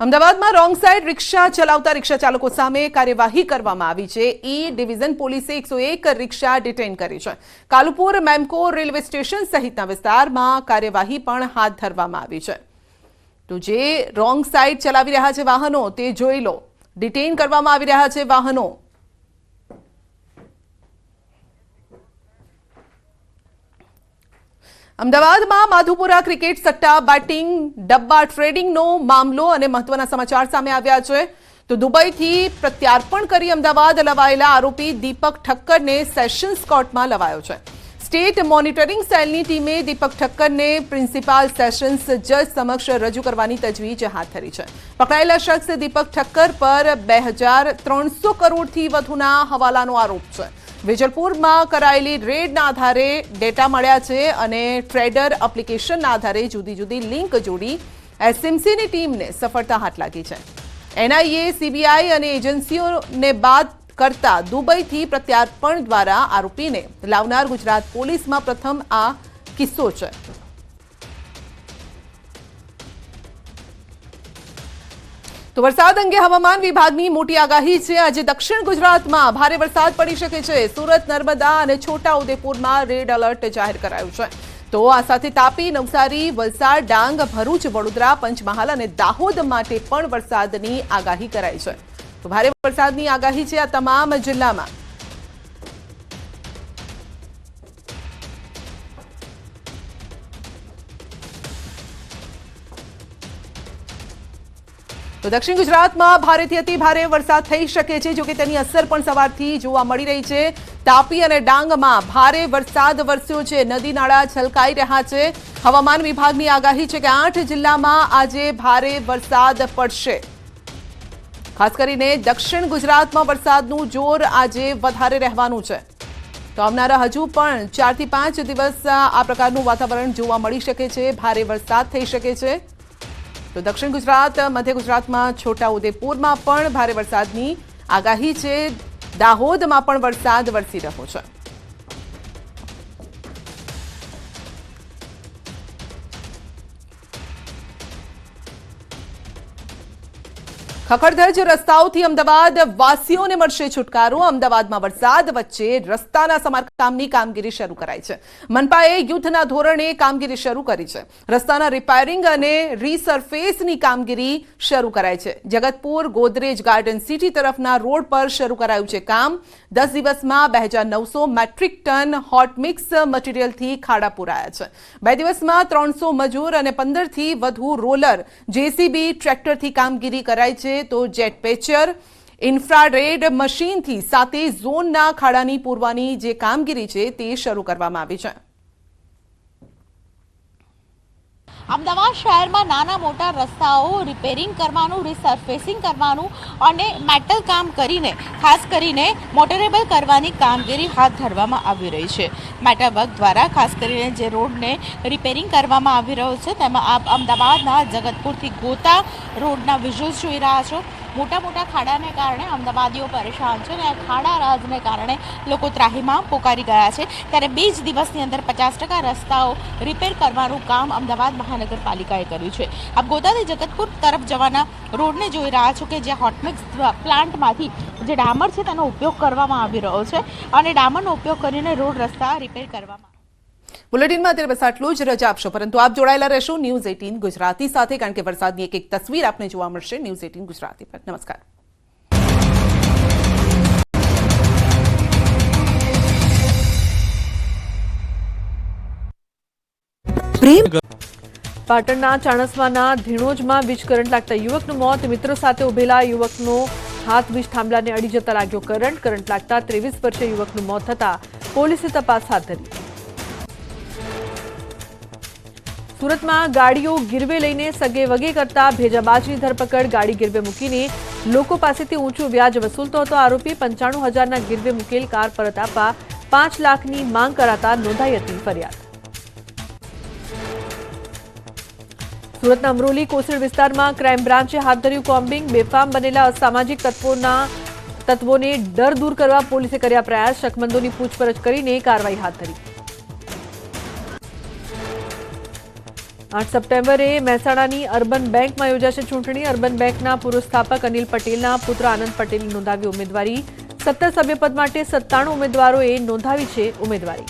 અમદાવાદમાં wrong side રિક્ષા ચલાવતા રિક્ષા ચાલકો સામે કાર્યવાહી કરવામાં આવી છે। ઈ ડિવિઝન પોલીસે 101 રિક્ષા ડિટેઇન કરી છે। કાલુપુર મેમકો રેલવે સ્ટેશન સહિતના વિસ્તારમાં કાર્યવાહી પણ હાથ ધરવામાં આવી છે। તો જે રોંગ સાઇડ ચલાવી રહ્યા છે વાહનો તે જોઈ લો। ડિટેઇન કરવામાં આવી રહ્યા છે વાહનો। અમદાવાદમાં માધુપુરા ક્રિકેટ સટ્ટા બેટિંગ ડબ્બા ટ્રેડિંગનો મામલો અને મહત્વના સમાચાર સામે આવ્યા છે। તો દુબઈથી પ્રત્યાર્પણ કરી અમદાવાદ લવાયેલા આરોપી દીપક ઠક્કરને સેશન્સ કોર્ટમાં લવાયો છે। સ્ટેટ મોનિટરિંગ સેલની ટીમે દીપક ઠક્કરને પ્રિન્સિપાલ સેશન્સ જજ સમક્ષ રજૂ કરવાની તજવીજ હાથ ધરી છે। પકડાયેલા શખ્સ દીપક ઠક્કર પર 2300 કરોડથી વધુના હવાલાનો આરોપ છે। વેજલપુરમાં કરાયેલી રેડના આધારે ડેટા મળ્યા છે અને ટ્રેડર એપ્લિકેશનના આધારે જુદી જુદી લિંક જોડી એસએમસીની ટીમને સફળતા હાથ લાગી છે। એનઆઈએ સીબીઆઈ અને એજન્સીઓને બાદ કરતા દુબઈથી પ્રત્યાર્પણ દ્વારા આરોપીને લાવનાર ગુજરાત પોલીસમાં પ્રથમ આ કિસ્સો છે। તો વરસાદ અંગે હવામાન વિભાગની મોટી આગાહી છે। આજે દક્ષિણ ગુજરાતમાં ભારે વરસાદ પડી શકે છે। સુરત, નર્મદા અને છોટાઉદેપુરમાં રેડ એલર્ટ જાહેર કરાયું છે। તો આ સાથે તાપી, નવસારી, વલસાડ, ડાંગ, ભરૂચ, વડોદરા, પંચમહાલ અને દાહોદ માટે પણ વરસાદની આગાહી કરાઈ છે। તો ભારે વરસાદની આગાહી છે આ તમામ જિલ્લામાં। તો દક્ષિણ ગુજરાતમાં ભારેથી અતિ ભારે વરસાદ થઈ શકે છે। જો કે તેની અસર પણ સવારથી જોવા મળી રહી છે। તાપી અને ડાંગમાં ભારે વરસાદ વરસ્યો છે। નદી નાળા છલકાઈ રહ્યા છે। હવામાન વિભાગની આગાહી છે કે 8 જિલ્લામાં આજે ભારે વરસાદ પડશે। ખાસ કરીને દક્ષિણ ગુજરાતમાં વરસાદનું જોર આજે વધારે રહેવાનું છે। તો આવનારા હજુ પણ 4 થી 5 દિવસ આ પ્રકારનું વાતાવરણ જોવા મળી શકે છે। ભારે વરસાદ થઈ શકે છે। તો દક્ષિણ ગુજરાત, મધ્ય ગુજરાતમાં છોટાઉદેપુરમાં પણ ભારે વરસાદની આગાહી છે। દાહોદમાં પણ વરસાદ વરસી રહ્યો છે। ખખડધજ રસ્તાઓથી અમદાવાદ વાસીઓને મળશે છુટકારો। અમદાવાદમાં વરસાદ વચ્ચે રસ્તાના સમારકામની કામગીરી શરૂ કરાઈ છે। મનપાએ યુદ્ધના ધોરણે કામગીરી શરૂ કરી છે। રસ્તાના રિપેરિંગ અને રીસર્ફેસની કામગીરી શરૂ કરાઈ છે। જગતપુર ગોદરેજ ગાર્ડન સિટી તરફના રોડ પર શરૂ કરાયું છે કામ। 10 દિવસમાં 2900 મેટ્રિક ટન હોટ મિક્સ મટીરિયલથી ખાડા પુરાયા છે। 2 દિવસમાં 300 મજૂર અને 15થી વધુ રોલર જેસીબી ટ્રેક્ટરથી કામગીરી કરાઈ છે। તો જેટ પેચર, ઇન્ફ્રારેડ મશીનથી 7 ઝોનના ખાડાની પૂરવાની જે કામગીરી છે તે શરૂ કરવામાં આવી છે। અમદાવાદ શહેરમાં નાના મોટા રસ્તાઓ રિપેરિંગ કરવાનું, રિસર્ફેસિંગ કરવાનું અને મેટલ કામ કરીને ખાસ કરીને મોટરેબલ કરવાની કામગીરી હાથ ધરવામાં આવી રહી છે। મેટલ વર્ક દ્વારા ખાસ કરીને જે રોડને રિપેરિંગ કરવામાં આવી રહ્યો છે તેમાં આપ અમદાવાદના જગતપુરથી ગોતા રોડના વિઝ્યુઅલ્સ જોઈ રહ્યા છો। મોટા મોટા ખાડાને કારણે અમદાવાદીઓ પરેશાન છે અને આ ખાડા રાજને કારણે લોકો ત્રાહીમામ પોકારી ગયા છે। ત્યારે 2 જ દિવસની અંદર 50% રસ્તાઓ રિપેર કરવાનું કામ અમદાવાદ મહાનગરપાલિકાએ કર્યું છે। આપ ગોતાથી જગતપુર તરફ જવાના રોડને જોઈ રહ્યા છો કે જ્યાં હોટમિક્સ પ્લાન્ટમાંથી જે ડામર છે તેનો ઉપયોગ કરવામાં આવી રહ્યો છે અને ડામરનો ઉપયોગ કરીને રોડ રસ્તા રિપેર કરવામાં। બુલેટિનમાં અત્યારે બસ આટલું જ। રજા આપશો, પરંતુ આપ જોડાયેલા રહેશો ન્યૂઝ 18 ગુજરાતી સાથે, કારણ કે વરસાદની એક તસવીર આપને જોવા મળશે ન્યૂઝ 18 ગુજરાતી પર। નમસ્કાર। પાટણના ચાણસ્માના ધીણોજમાં વીજ કરંટ લાગતા યુવકનું મોત। મિત્રો સાથે ઉભેલા યુવકનો હાથ વીજ થાંભલાને અડી જતા લાગ્યો કરંટ। કરંટ લાગતા 23 વર્ષીય યુવકનું મોત થતા પોલીસે તપાસ હાથ ધરી। સુરતમાં ગાડીઓ ગીરવે લઈને સગે વગે કરતા ભેજાબાજની ધરપકડ। ગાડી ગીરવે મૂકીને લોકો પાસેથી ઊંચું વ્યાજ વસૂલતો હતો આરોપી। 95,000ના ગીરવે મૂકેલ કાર પરત આપવા 5 લાખની માંગ કરાતા નોંધાઈ હતી ફરિયાદ। સુરતના અમરોલી કોસળ વિસ્તારમાં ક્રાઇમ બ્રાન્ચે હાથ ધર્યું કોમ્બિંગ। બેફામ બનેલા અસામાજિક તત્વોને ડર દૂર કરવા પોલીસે કર્યા પ્રયાસ। શકમંદોની પૂછપરછ કરીને કાર્યવાહી હાથ ધરી। 8 સપ્ટેમ્બરે મહેસાણાની અર્બન બેંકમાં યોજાશે ચૂંટણી. અર્બન બેંકના પૂર્વ સ્થાપક અનિલ પટેલના પુત્ર આનંદ પટેલે નોંધાવી ઉમેદવારી. 17 સભ્યપદ માટે 97 ઉમેદવારોએ નોંધાવી છે ઉમેદવારી.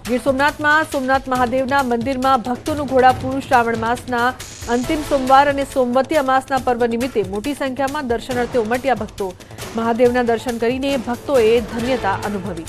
ગીર સોમનાથમાં સોમનાથ મહાદેવના મંદિરમાં ભક્તોનું ઘોડાપૂર. શ્રાવણ માસના અંતિમ સોમવાર અને સોમવતી અમાસના પર્વ નિમિત્તે મોટી સંખ્યામાં દર્શનાર્થે ઉમટ્યા ભક્તો. મહાદેવના દર્શન કરીને ભક્તોએ ધન્યતા અનુભવી.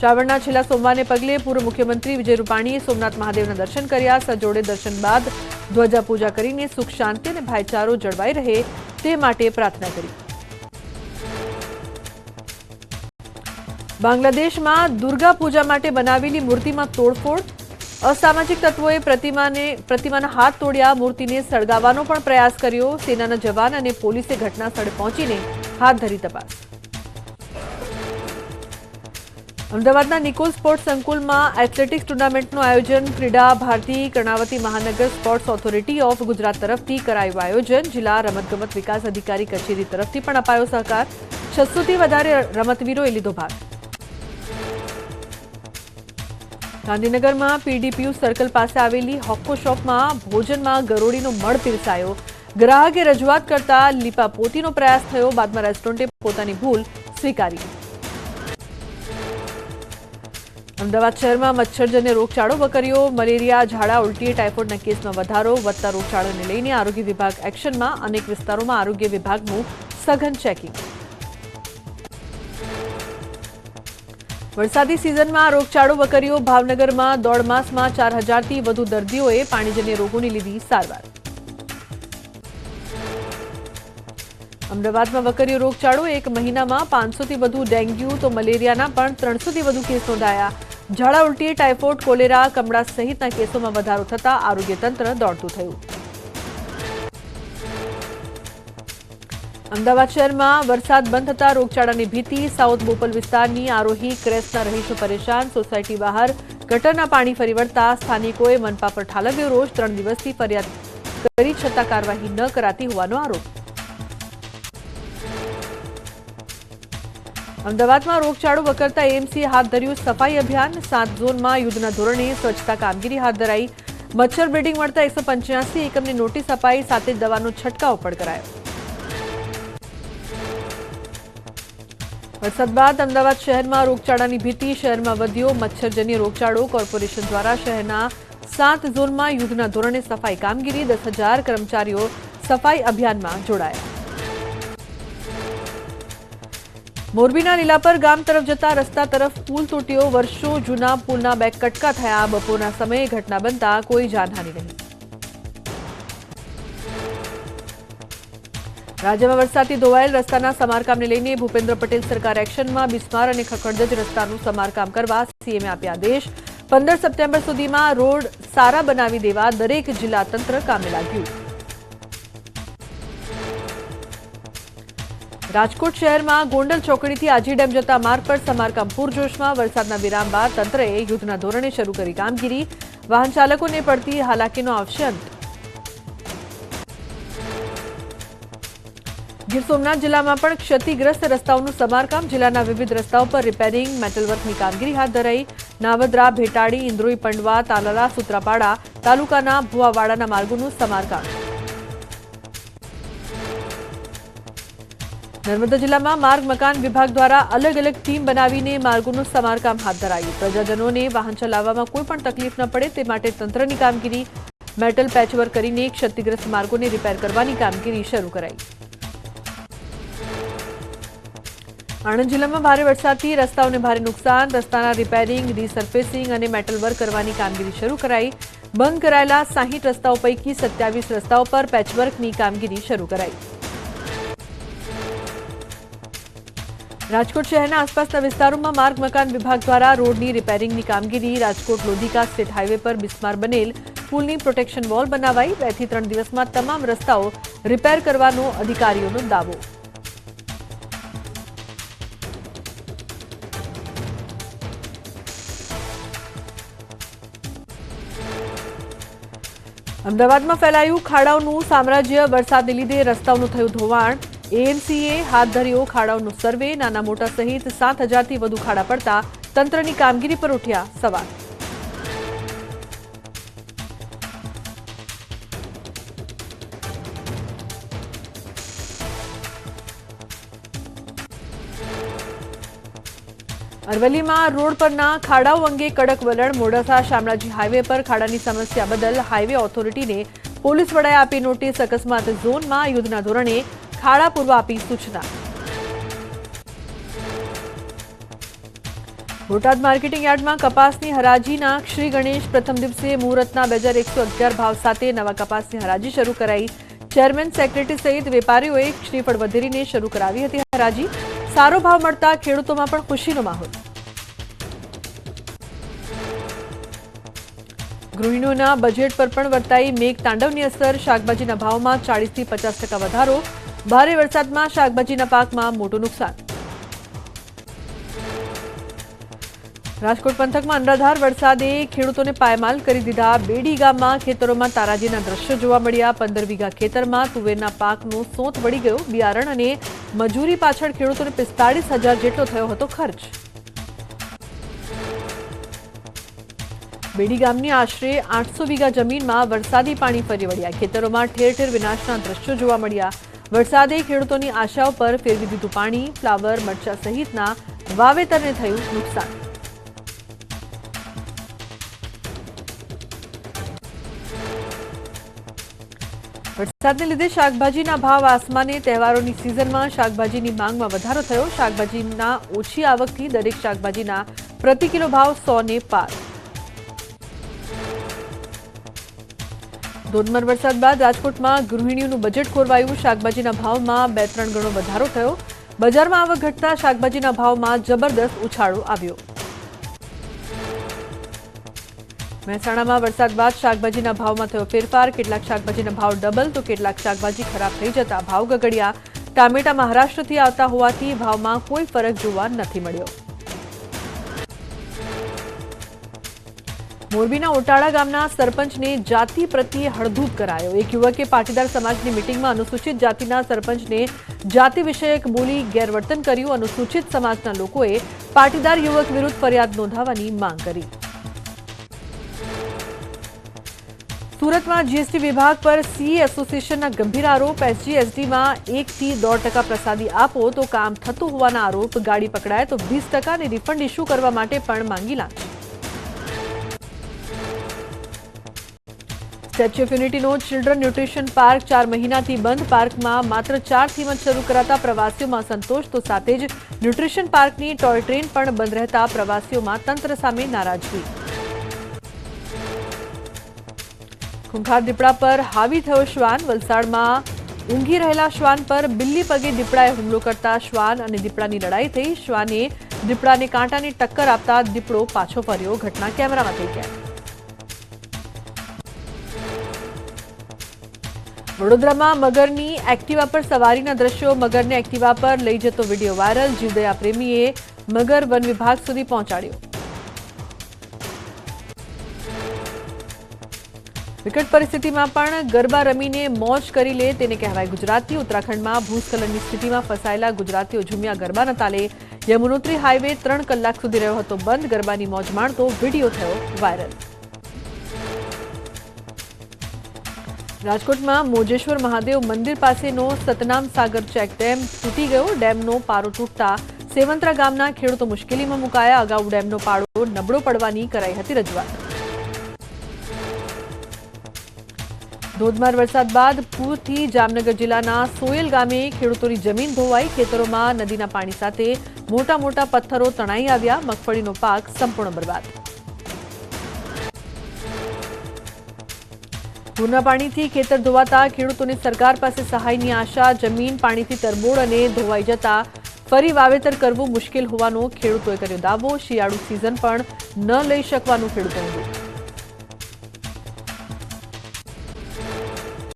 શ્રાવણના છેલ્લા સોમવારને પગલે પૂર્વ મુખ્યમંત્રી વિજય રૂપાણીએ સોમનાથ મહાદેવના દર્શન કર્યા. સજોડે દર્શન બાદ ધ્વજા પૂજા કરીને સુખ શાંતિ અને ભાઈચારો જળવાઈ રહે તે માટે પ્રાર્થના કરી. બાંગ્લાદેશમાં દુર્ગા પૂજા માટે બનાવેલી મૂર્તિમાં તોડફોડ. અસામાજિક તત્વોએ પ્રતિમાના હાથ તોડ્યા. મૂર્તિને સળગાવવાનો પણ પ્રયાસ કર્યો. સેનાના જવાન અને પોલીસે ઘટના સ્થળે પહોંચીને હાથ ધરી તપાસ. અમદાવાદના નિકોલ સ્પોર્ટ્સ સંકુલમાં એથ્લેટિક્સ ટુર્નામેન્ટનું આયોજન. ક્રીડા ભારતી કર્ણાવતી મહાનગર સ્પોર્ટ્સ ઓથોરિટી ઓફ ગુજરાત તરફથી કરાયું આયોજન. જિલ્લા રમતગમત વિકાસ અધિકારી કચેરી તરફથી પણ અપાયો સહકાર. 600થી વધારે રમતવીરોએ લીધો ભાગ. ગાંધીનગરમાં પીડીપીયુ સર્કલ પાસે આવેલી હોક્કો શોપમાં ભોજનમાં ગરોળીનો મળ પીરસાયો. ગ્રાહકે રજૂઆત કરતા લીપાપોતીનો પ્રયાસ થયો. બાદમાં રેસ્ટોરન્ટે પોતાની ભૂલ સ્વીકારી. અમદાવાદ શહેરમાં મચ્છરજન્ય રોગચાળો વકર્યો. મલેરિયા, ઝાડા, ઉલટી, ટાઇફોઇડના કેસમાં વધારો. વધતા રોગચાળાને લઈને આરોગ્ય વિભાગ એક્શનમાં. અનેક વિસ્તારોમાં આરોગ્ય વિભાગનું સઘન ચેકિંગ. વરસાદી સિઝનમાં રોગચાળો વકર્યો. ભાવનગરમાં દોઢ માસમાં 4000થી વધુ દર્દીઓએ પાણીજન્ય રોગોની લીધી સારવાર. અમદાવાદમાં વકર્યો રોગચાળો. એક મહિનામાં 500થી વધુ ડેન્ગ્યુ તો મલેરિયાના પણ 300થી વધુ કેસ નોંધાયા. ઝાડા, ઉલટી, ટાઇફોઇડ, કોલેરા, કમળા સહિતના કેસોમાં વધારો થતાં આરોગ્ય તંત્ર દોડતું થયું. અમદાવાદ શહેરમાં વરસાદ બંધ થતા રોગચાળાની ભીતિ. સાઉથ બોપલ વિસ્તારની આરોહી ક્રેસના રહીશો પરેશાન. સોસાયટી બહાર ગટરના પાણી ફરી વળતા સ્થાનિકોએ મનપા પર ઠાલવ્યો રોષ. 3 દિવસથી ફરિયાદ કરી છતાં કાર્યવાહી ન કરાતી હોવાનો આરોપ. અમદાવાદમાં રોગચાળો વકરતા એએમસીએ હાથ ધર્યું સફાઈ અભિયાન. 7 ઝોનમાં યુદ્ધના ધોરણે સ્વચ્છતા કામગીરી હાથ ધરાઈ. મચ્છર બ્રીડિંગ મળતા 185 એકમને નોટિસ અપાઈ. સાથે જ દવાનો છંટકાવ પણ કરાયો. વરસાદ બાદ અમદાવાદ શહેરમાં રોગચાળાની ભીતિ. શહેરમાં વધ્યો મચ્છરજન્ય રોગચાળો. કોર્પોરેશન દ્વારા શહેરના 7 ઝોનમાં યુદ્ધના ધોરણે સફાઈ કામગીરી. 10,000 કર્મચારીઓ સફાઈ અભિયાનમાં જોડાયા. મોરબીના લીલાપર ગામ તરફ જતા રસ્તા તરફ પુલ તૂટ્યો. વર્ષો જૂના પુલના 2 કટકા થયા. બપોરના સમયે ઘટના બનતા કોઈ જાનહાનિ નહીં. રાજ્યમાં વરસાદથી ધોવાયેલ રસ્તાના સમારકામને લઈને ભૂપેન્દ્ર પટેલ સરકાર એક્શનમાં. બિસ્માર અને ખખડધજ રસ્તાનું સમારકામ કરવા સીએમએ આપ્યા આદેશ. 15 સપ્ટેમ્બર સુધીમાં રોડ સારા બનાવી દેવા દરેક જિલ્લા તંત્ર કામે લાગ્યું. રાજકોટ શહેરમાં ગોંડલ ચોકડીથી આજી ડેમ જતા માર્ગ પર સમારકામ પૂરજોશમાં. વરસાદના વિરામ બાદ તંત્રએ યુદ્ધના ધોરણે શરૂ કરી કામગીરી. વાહન ચાલકોને પડતી હાલાકીનો આવશે અંત. ગીર સોમનાથ જિલ્લામાં પણ ક્ષતિગ્રસ્ત રસ્તાઓનું સમારકામ. જિલ્લાના વિવિધ રસ્તાઓ પર રિપેરિંગ, મેટલવર્કની કામગીરી હાથ ધરાઈ. નાવદરા, ભેટાડી, ઇન્દ્રોઈ, પંડવા, તાલાલા, સુત્રાપાડા તાલુકાના ભુવાવાડાના માર્ગોનું સમારકામ. નર્મદા જિલ્લામાં માર્ગ મકાન વિભાગ દ્વારા અલગ અલગ ટીમ બનાવીને માર્ગોનું સમારકામ હાથ ધરાયું. પ્રજાજનોને વાહન ચલાવવામાં કોઈ પણ તકલીફ ન પડે તે માટે તંત્રની કામગીરી. મેટલ પેચવર્ક કરીને ક્ષતિગ્રસ્ત માર્ગોને રિપેર કરવાની કામગીરી શરૂ કરાઈ. આણંદ જિલ્લામાં ભારે વરસાદથી રસ્તાઓને ભારે નુકસાન. રસ્તાના રિપેરિંગ, રીસર્ફેસિંગ અને મેટલ વર્ક કરવાની કામગીરી શરૂ કરાઈ. બંધ કરાયેલા 60 રસ્તાઓ પૈકી 27 રસ્તાઓ પર પેચવર્કની કામગીરી શરૂ કરાઈ. રાજકોટ શહેરના આસપાસના વિસ્તારોમાં માર્ગ મકાન વિભાગ દ્વારા રોડની રિપેરિંગની કામગીરી. રાજકોટ લોધિકા સ્ટેટ હાઈવે પર બિસ્માર બનેલ પુલની પ્રોટેક્શન વોલ બનાવાઈ. 2 થી 3 દિવસમાં તમામ રસ્તાઓ રિપેર કરવાનો અધિકારીઓનો દાવો. અમદાવાદમાં ફેલાયું ખાડાઓનું સામ્રાજ્ય. વરસાદને લીધે રસ્તાઓનું થયું ધોવાણ. એએમસીએ હાથ ધર્યો ખાડાઓનો સર્વે, નાના મોટા સહિત 7,000થી વધુ ખાડા પડતા તંત્રની કામગીરી પર ઉઠ્યા સવાલ. અરવલ્લીમાં રોડ પરના ખાડાઓ અંગે કડક વલણ. મોડાસા શામળાજી હાઈવે પર ખાડાની સમસ્યા બદલ હાઈવે ઓથોરિટીને પોલીસ વડાએ આપી નોટિસ. અકસ્માત ઝોનમાં યુદ્ધના ધોરણે ખાડા પૂરવા આપી સૂચના. બોટાદ માર્કેટિંગ યાર્ડમાં કપાસની હરાજીના શ્રી ગણેશ પ્રથમ દિવસે મુહૂર્તના 2111 ભાવ સાથે નવા કપાસની હરાજી શરૂ કરાઈ. ચેરમેન, સેક્રેટરી સહિત વેપારીઓએ શ્રીફળ વધેરીને શરૂ કરાવી હતી હરાજી. સારો ભાવ મળતા ખેડૂતોમાં પણ ખુશીનો માહોલ. ગૃહિણીઓના બજેટ પર પણ વર્તાઈ મેઘ તાંડવની અસર. શાકભાજીના ભાવમાં 40થી 50% વધારો. ભારે વરસાદમાં શાકભાજીના પાકમાં મોટું નુકસાન. રાજકોટ પંથકમાં અનરાધાર વરસાદે ખેડૂતોને પાયમાલ કરી દીધા. બેડી ગામમાં ખેતરોમાં તારાજીના દ્રશ્યો જોવા મળ્યા. 15 વીઘા ખેતરમાં તુવેરના પાકનો સોંત વળી ગયો. બિયારણ અને મજૂરી પાછળ ખેડૂતોને 45,000 જેટલો થયો હતો ખર્ચ. બેડી ગામની આશરે 800 વીઘા જમીનમાં વરસાદી પાણી ફરી વળ્યા. ખેતરોમાં ઠેર ઠેર વિનાશના દ્રશ્યો જોવા મળ્યા. વરસાદે ખેડૂતોની આશાઓ પર ફેરવી દીધું પાણી. ફ્લાવર, મરચા સહિતના વાવેતરને થયું નુકસાન. વરસાદને લીધે શાકભાજીના ભાવ આસમાને. તહેવારોની સિઝનમાં શાકભાજીની માંગમાં વધારો થયો. શાકભાજીના ઓછી આવકથી દરેક શાકભાજીના પ્રતિ કિલો ભાવ 100 ને પાર. ધોધમાર વરસાદ બાદ રાજકોટમાં ગૃહિણીઓનું બજેટ ખોરવાયું. શાકભાજીના ભાવમાં 2-3 ગણો વધારો થયો. બજારમાં આવક ઘટતા શાકભાજીના ભાવમાં જબરદસ્ત ઉછાળો આવ્યો. મહેસાણામાં વરસાદ બાદ શાકભાજીના ભાવમાં થયો ફેરફાર. કેટલાક શાકભાજીના ભાવ ડબલ તો કેટલાક શાકભાજી ખરાબ થઈ જતા ભાવ ગગડ્યા. ટામેટા મહારાષ્ટ્રથી આવતા હોવાથી ભાવમાં કોઈ ફરક જોવા નથી મળ્યો. મોરબીના ઓટાળા ગામના સરપંચને જાતિ પ્રત્યે હળધૂત કરાયો. એક યુવકે પાટીદાર સમાજની મિટિંગમાં અનુસૂચિત જાતિના સરપંચને જાતિ વિષયક બોલી ગેરવર્તન કર્યું. અનુસૂચિત સમાજના લોકોએ પાટીદાર યુવક વિરુદ્ધ ફરિયાદ નોંધાવવાની માંગ કરી. સુરતમાં જીએસટી વિભાગ પર સીએ એસોસિએશનના ગંભીર આરોપ. એસજીએસટીમાં 1થી 1.5% પ્રસાદી આપો તો કામ થતું હોવાના આરોપ. ગાડી પકડાય તો 20% અને રિફંડ ઇસ્યુ કરવા માટે પણ માંગી લાંચ. સ્ટેચ્યુ ઓફ યુનિટીનો ચિલ્ડ્રન ન્યુટ્રિશન પાર્ક 4 મહિનાથી બંધ. પાર્કમાં માત્ર 4 થીમ જ શરૂ કરાતા પ્રવાસીઓમાં સંતોષ તો સાથે જ ન્યુટ્રિશન પાર્કની ટોય ટ્રેન પણ બંધ રહેતા પ્રવાસીઓમાં તંત્ર સામે નારાજગી. ખૂંખાર દીપડા પર હાવી થયો શ્વાન. વલસાડમાં ઊંઘી રહેલા શ્વાન પર બિલ્લી પગે દીપડાએ હુમલો કરતા શ્વાન અને દીપડાની લડાઈ થઈ. શ્વાને દીપડાને કાંટાની ટક્કર આપતા દીપડો પાછો ફર્યો. ઘટના કેમેરામાં થઈ ગઈ. વડોદરામાં મગરની એક્ટિવા પર સવારીના દ્રશ્યો. મગરને એક્ટિવા પર લઈ જતો વિડીયો વાયરલ. જીવદયા પ્રેમીએ મગર વન વિભાગ સુધી પહોંચાડ્યો. વિકટ પરિસ્થિતિમાં પણ ગરબા રમીને મોજ કરી લે તેને કહેવાય ગુજરાતી. ઉત્તરાખંડમાં ભૂસ્ખલનની સ્થિતિમાં ફસાયેલા ગુજરાતીઓ ઝૂમ્યા ગરબાના તાલે. યમુનોત્રી હાઈવે 3 કલાક સુધી રહ્યો હતો બંધ. ગરબાની મોજ માણતો વિડીયો થયો વાયરલ. રાજકોટમાં મોજેશ્વર મહાદેવ મંદિર પાસેનો સતનામ સાગર ચેક ડેમ તૂટી ગયો. ડેમનો પારો તૂટતા સેવંત્રા ગામના ખેડૂતો મુશ્કેલીમાં મુકાયા. અગાઉ ડેમનો પાળો નબળો પડવાની કરાઈ હતી રજૂઆત. ધોધમાર વરસાદ બાદ પૂરથી જામનગર જિલ્લાના સોયલ ગામે ખેડૂતોની જમીન ધોવાઈ. ખેતરોમાં નદીના પાણી સાથે મોટા મોટા પથ્થરો તણાઈ આવ્યા. મગફળીનો પાક સંપૂર્ણ બરબાદ. પૂરના પાણીથી ખેતર ધોવાતા ખેડૂતોને સરકાર પાસે સહાયની આશા. જમીન પાણીથી તરબોળ અને ધોવાઈ જતા ફરી વાવેતર કરવું મુશ્કેલ હોવાનો ખેડૂતોએ કર્યો દાવો. શિયાળુ સિઝન પણ ન લઈ શકવાનું ખેડૂતોનું દુઃખ.